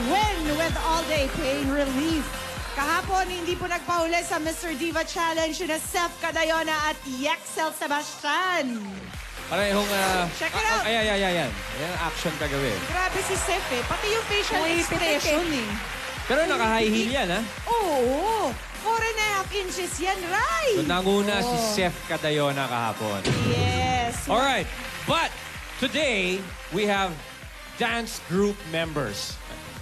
win with all-day pain relief. Kahapon, hindi po nagpahuli sa Mr. Diva Challenge na Seth Cadayona at Yexel Sebastian. Parehong, Check it out. Ayan. Ayan action kagawin. Grabe si Seth eh. Pati yung facial expression eh. Pero naka-high heel yan, ha? Oo. 4.5 inches yan, right? So, nanguna si Seth Cadayona kahapon. Yes. Alright, but today, we have dance group members.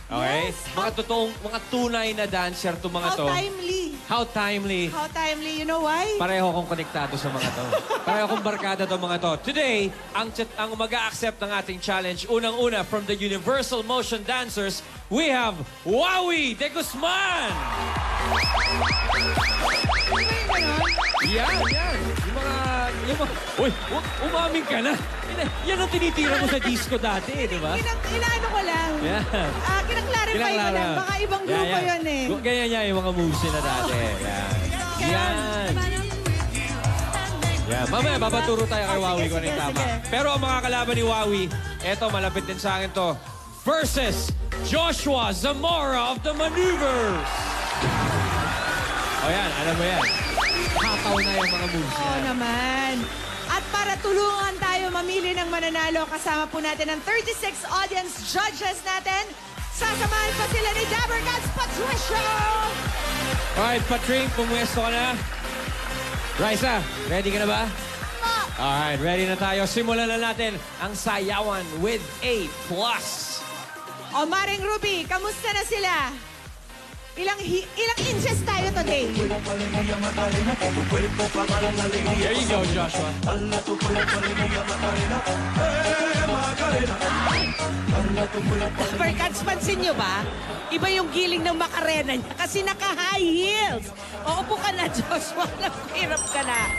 Okay? Yes. Mga tunay na dancer to mga to. How timely. How timely. How timely. You know why? Pareho kong konektado sa mga to. Pareho kong barkada to mga to. Today, ang mag-a-accept ng ating challenge, unang-una, from the Universal Motion Dancers, we have Wawi de Guzman! Yan. Uy, umaming ka na. Yan ang tinitira mo sa disco dati, di ba? Inaano ko lang. Yeah. Kinaklarify ko lang. Baka ibang grupo yun eh. Ganyan yan yung mga moves na dati. Yan. Mamaya, papaturo tayo kay Wawi kung ano yung tama. Pero ang mga kalaban ni Wawi, eto, malapit din sa akin to, versus Joshua Zamora of the Maneuvers. O yan, alam mo yan. Hataw na yung mga moves niya. Oo naman. At para tulungan tayo mamili ng mananalo, kasama po natin ang 36 audience judges natin. Sasamahan pa sila ni Dabbercats Patricio! Alright, Patring, pumuesto ka na. Raisa, ready ka na ba? Alright, ready na tayo. Simulan na natin ang sayawan with A+. O Maring Ruby, kamusta na sila? Ilang inches tayo today? There you go, Joshua. Dabbercats, pansin nyo ba? Iba yung giling ng Macarena niya kasi naka-high heels. O, upo ka na, Joshua. Hirap ka na.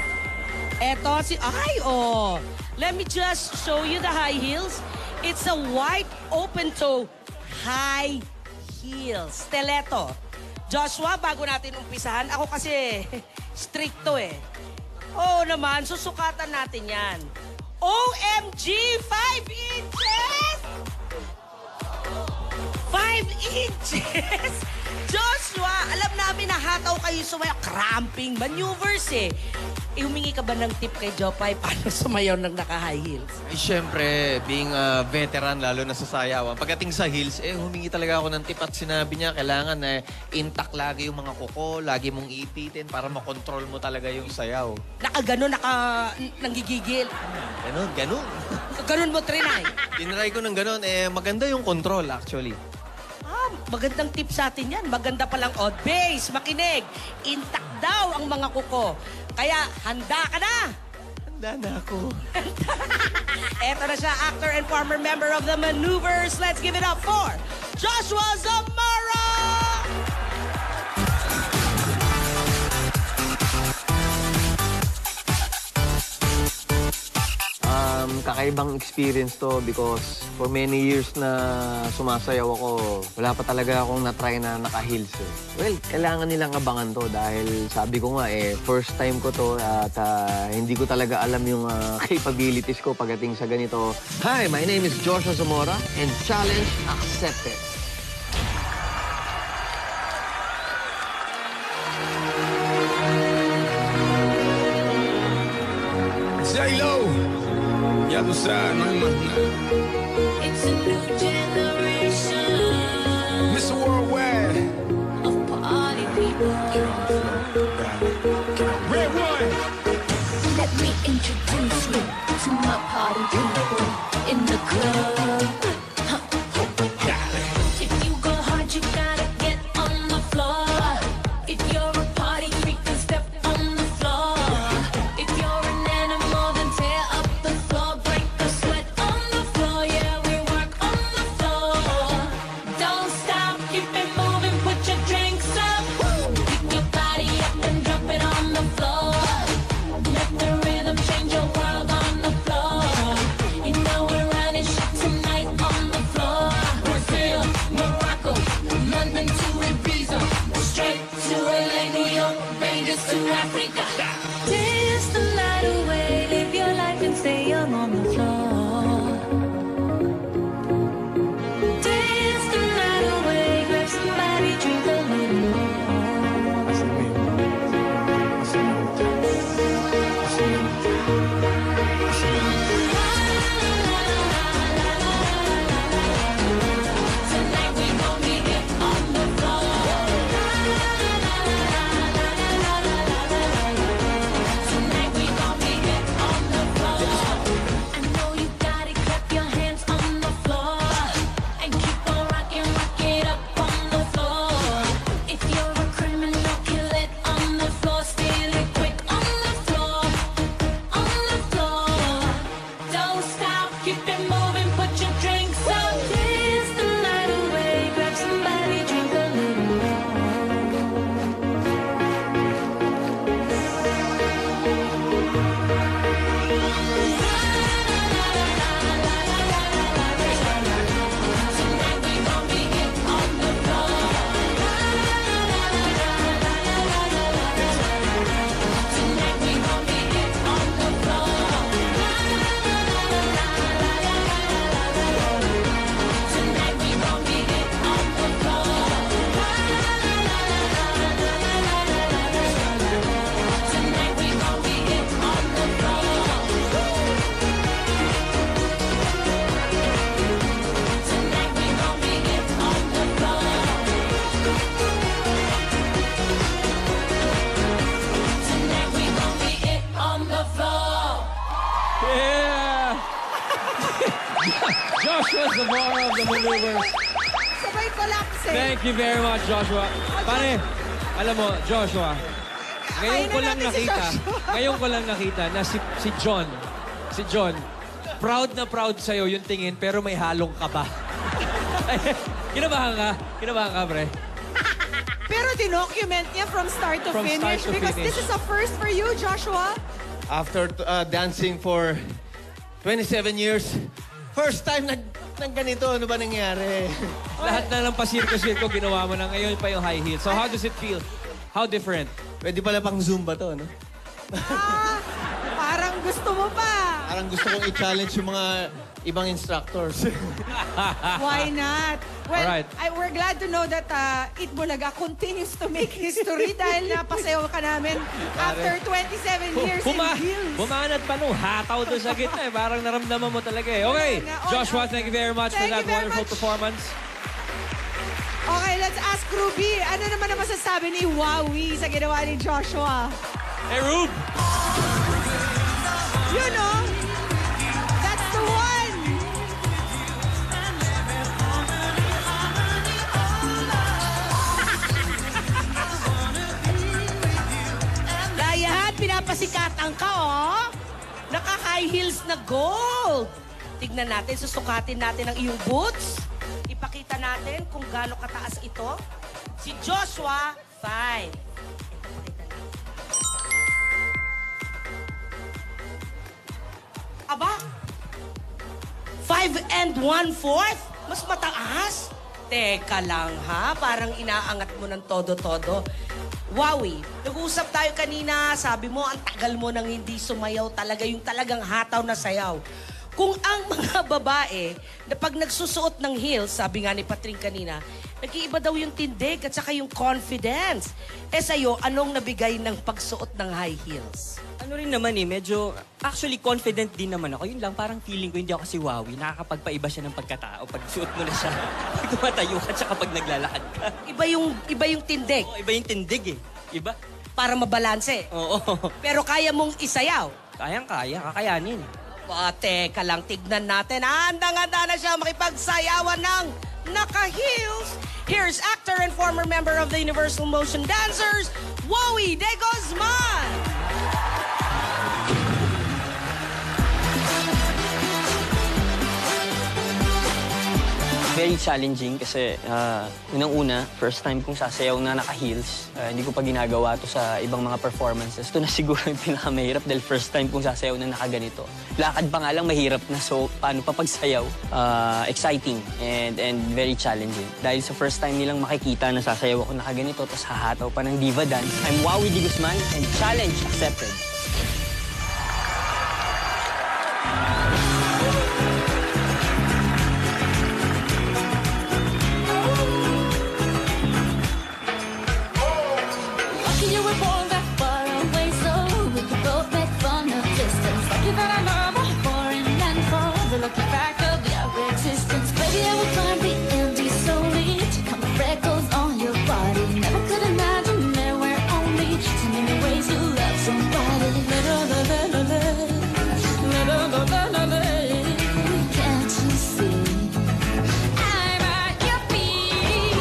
Eto, let me just show you the high heels. It's a white open-toe high heels. Stiletto. Joshua, bago natin umpisahan, ako kasi stricto eh. Oo naman, susukatan natin yan. OMG, 5 inches! 5 inches? Joshua, alam namin na hataw kayo sumayaw. Cramping maneuvers eh. Humingi ka ba ng tip kay Jopay paano sumayaw ng naka-high heels? Ay, syempre, being a veteran, lalo na sa sayawan, pagdating sa heels, humingi talaga ako ng tip at sinabi niya, kailangan na intact lagi yung mga kuko, lagi mong ipitin para makontrol mo talaga yung sayaw. Nanggigigil. Ganon. Ganon mo, Trinay. Tinry ko ng ganon, maganda yung control actually. Magandang tip sa atin yan. Maganda palang odd base. Makinig. Intact daw ang mga kuko. Kaya, handa ka na! Handa na ako. Eto na siya, actor and former member of the Maneuvers. Let's give it up for Joshua Zamora! Kakaibang experience to because for many years na sumasayaw ako, wala pa talaga akong na-try na naka-heels eh. Well, kailangan nilang abangan to dahil sabi ko nga first time ko to at hindi ko talaga alam yung capabilities ko pagdating sa ganito. Hi, my name is Joshua Zamora and challenge accepted. J-Lo! Ya tú sabes, no hay más nada. It's a new generation Mr. Worldwide. of party people. Red one. Let me introduce you to my party people in the club. If you go hard, you gotta get on the floor. If you're a party freak, then step on the floor. If you're an animal, then tear up the floor. Break the sweat on the floor. Yeah, we work on the floor. Don't stop, keep it moving, put your drinks up. Pick your body up and drop it on the floor. Let the rhythm change your world on the floor. You know we're running shit tonight on the floor. Brazil, Morocco, London to Ibiza, straight to LA, New York, Vegas to Africa. Dance the night away, live your life and stay young on the floor. Dance the night away. Joshua Zamora of the Maneuvers. Sabay collapse eh. Thank you very much, Joshua. Pare, alam mo, Joshua, ngayon ko lang natin si nakita, Joshua. ngayon ko lang nakita na si John, proud na proud sa'yo yung tingin, pero may halong kaba. Kinabahan ka? Kinabahan ka, pre? Pero dinocument niya from start to From finish start to because finish. this is a first for you, Joshua. After dancing for 27 years, first time na ganito. Ano ba nangyari? Lahat na lang pasirko-sirko ginawa mo na ngayon pa yung high heels. So how does it feel? How different? Pwede pala pang Zumba to, no? Parang gusto mo pa. Parang gusto kong i-challenge yung mga ibang instructors. Why not? Well, Alright. we're glad to know that Eat Bulaga continues to make history dahil napasayaw ka namin after 27 years in heels. Bumanat pa nung hataw doon sa gitna eh. Parang naramdaman mo talaga eh. Okay, Joshua, thank you very much for Thank that you very wonderful much. performance. Okay, let's ask Ruby. Ano naman ang masasabi ni Wowie sa ginawa ni Joshua? Hey, Rube! You know, that's the one. Dayan, pinapasikatan ka, oh. Naka-high heels na gold. Tignan natin, susukatin natin ang iyong boots. Ipakita natin kung gaano kataas ito. Si Joshua, 5. Aba, 5 1/4? Mas mataas? Teka lang ha, parang inaangat mo ng todo-todo. Wowie, nag-uusap tayo kanina, sabi mo, ang tagal mo nang hindi sumayaw talaga, yung talagang hataw na sayaw. Kung ang mga babae, na pag nagsusuot ng heels, sabi nga ni Patring kanina, nag-iiba daw yung tindig at saka yung confidence. Eh sa'yo, anong nabigay ng pagsuot ng high heels? Ano rin naman eh, medyo, actually confident din naman ako. Yun lang, parang feeling ko hindi ako si Wowie. Nakakapagpaiba siya ng pagkatao pag suot mo na siya. Pag tumatayo ka, tsaka pag naglalakad ka. Iba yung tindig, Oo, iba yung tindig eh. Iba? para mabalanse. Oo. Pero kaya mong isayaw. Kayang-kaya, kakayanin. Teka lang, tignan natin. Handang-handa na siya makipagsayawan ng naka-heels. Here's actor and former member of the Universal Motion Dancers, Wowie de Guzman. Very challenging kasi unang-una, first time kong sasayaw na naka-heels. Hindi ko pa ginagawa to sa ibang mga performances. Ito na siguro yung pinakamahirap dahil first time kong sasayaw na nakaganito. Lakad pa nga lang mahirap na, so paano pa pagsayaw? Exciting and very challenging. Dahil sa first time nilang makikita na sasayaw ako nakaganito, tapos hahataw pa ng diva dance. I'm Wowie de Guzman and challenge accepted. You were born that far away, so we could both make fun of distance. Lucky that I love a foreign land for the lucky fact of your existence. Baby, I will climb the Andes solely to count the freckles on your body. Never could imagine there were only so many ways to love somebody. Can't you see? I'm at your feet.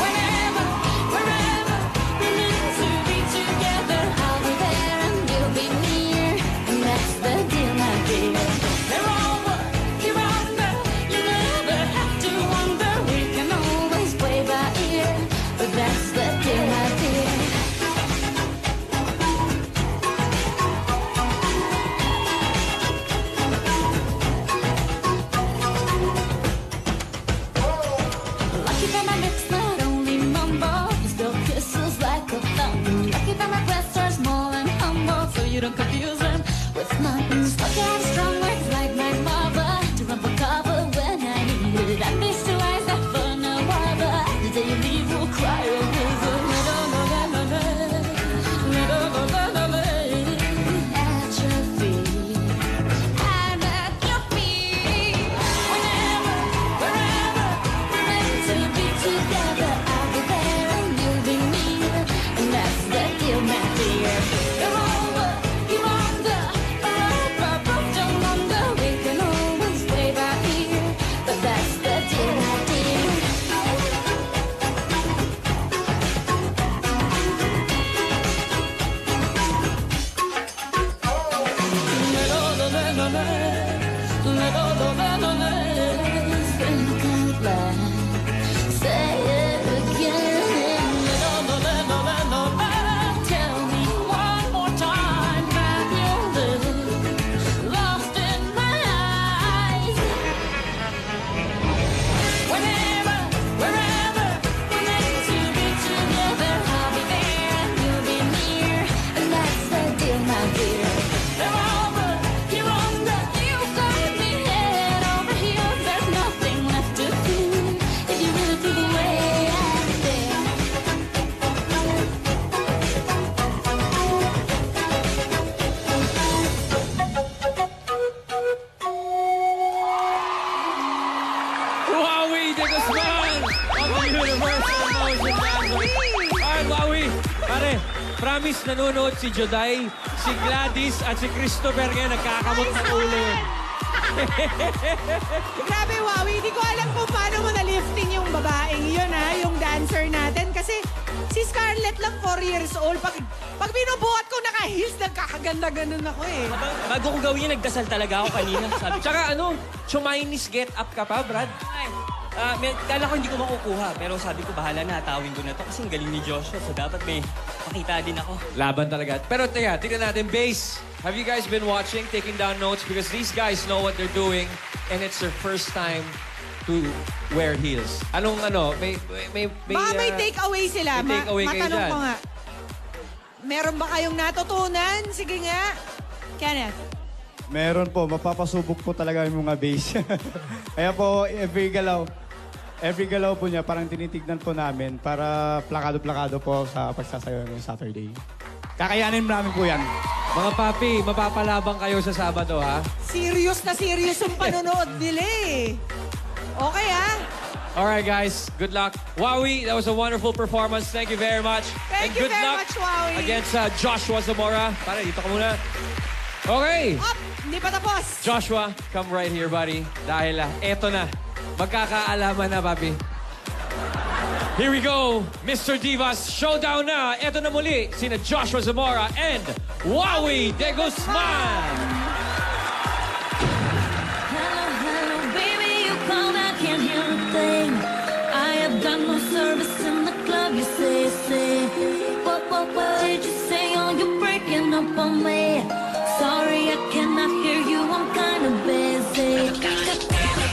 Whenever, wherever, we're meant to be together. I'll be there and you'll be near, and that's the deal, my dear. They're over, you're under. You never have to wonder. We can always play by ear, but that's the deal, my dear. Lucky that my lips not only mumble, you still kisses like a thunder. Lucky that my breasts are small and humble, so you don't confuse them with numbers. Lucky I have strong words like my mother to run for cover when I need it. At least two eyes that for no other. The day you leave will cry a river. At your feet. I'm at your feet. Whenever, wherever, we're meant to be together. I'll be there and you'll be near, and that's the deal, my dear. You're over, you're Say it again. Tell me one more time that you're lost in my eyes. Whenever, wherever we're meant to be together, I'll be there and you'll be near, and that's the deal, my dear. You're under, you got me head over heels. There's nothing left to fear if you really feel the way I feel. Wowie de Guzman of the Universal Motion Dancers. Alright, Wowie. Pare, promise nanonood si Joday, si Gladys, at si Christopher ngayon nagkakamot ng ulo yun. Grabe, Wowie. Hindi ko alam kung paano mo na-lifting yung babaeng yun, ha? Yung dancer natin. Kasi si Scarlett lang 4 years old. Pag binubuhat ko naka-heels, nagkakaganda-ganon ako eh. Bago ko gawin yun, nagdasal talaga ako kanina. Sabi ko, Tsaka ano, Chumaines get up ka pa, Brad? kala ko hindi ko makukuha. Pero sabi ko, bahala na, hatawin ko na to. Kasi ang galing ni Joshua. So dapat may makita din ako. Laban talaga. Pero teka, tignan natin, Base. Have you guys been watching, taking down notes? Because these guys know what they're doing and it's their first time to wear heels. Anong ano, Baka may takeaway sila. may takeaway kayo Matanong dyan. ko nga. Meron ba kayong natutunan? Sige nga. Kenneth. Meron po, mapapasubok po talaga yung mga base. Kaya po, every galaw po niya, parang tinitignan po namin para plakado-plakado po sa pagsasayaw ng Saturday. Kakayanin namin po yan. Mga papi, mapapalabang kayo sa Sabado, ha? Serious na serious yung panonood nila eh. Okay, ha? Alright, guys. Good luck. Wowie, that was a wonderful performance. Thank you very much. Thank and you good very luck much, Wowie. against Joshua Zamora. Pare, dito ka muna. Okay. Up! Hindi pa tapos. Joshua, come right here, buddy. Dahil eto na. Magkakaalaman na, papi. Here we go, Mr. Divas. Showdown na. Eto na muli, sina Joshua Zamora and Wowie de Guzman. Hello, hello, baby, you called, I can't hear a thing. I have got no service in the club, you say. What did you say? Oh, you're breaking up on me. Sorry, I cannot hear you, I'm kind of busy. What a treat you guys gave us.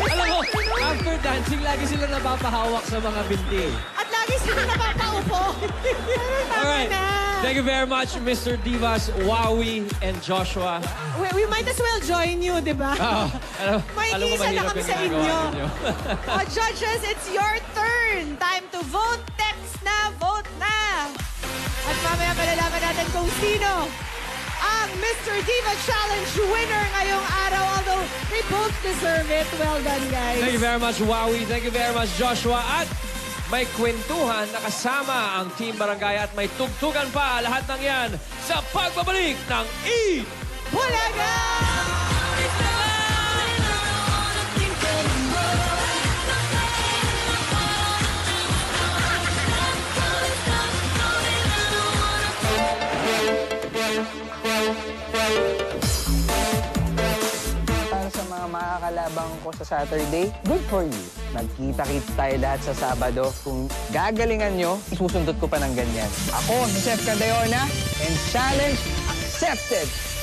Alam mo, after dancing, lagi sila napapahawak sa mga binti. At lagi sila napapaupo. Alright. na. Thank you very much, Mr. Divas, Wowie, and Joshua. We might as well join you, di ba? Alam May mo, isa na mahirap kami yung sa ginagawa inyo. ninyo. Judges, it's your turn. Time to vote. Text na, vote na. At mamaya malalaman natin kung sino ang Mr. Diva Challenge winner ngayong araw. Although they both deserve it. Well done, guys. Thank you very much, Wowie. Thank you very much, Joshua. At may kwentuhan na kasama ang Team Barangay at may tugtugan pa. Lahat ng yan sa pagbabalik ng Eat Bulaga! Para sa mga makakalabang ko sa Saturday, good for you. Magkita-kita tayo lahat sa Sabado. Kung gagalingan nyo, isusundot ko pa ng ganyan. Ako, si Chef Cadayona, and challenge accepted!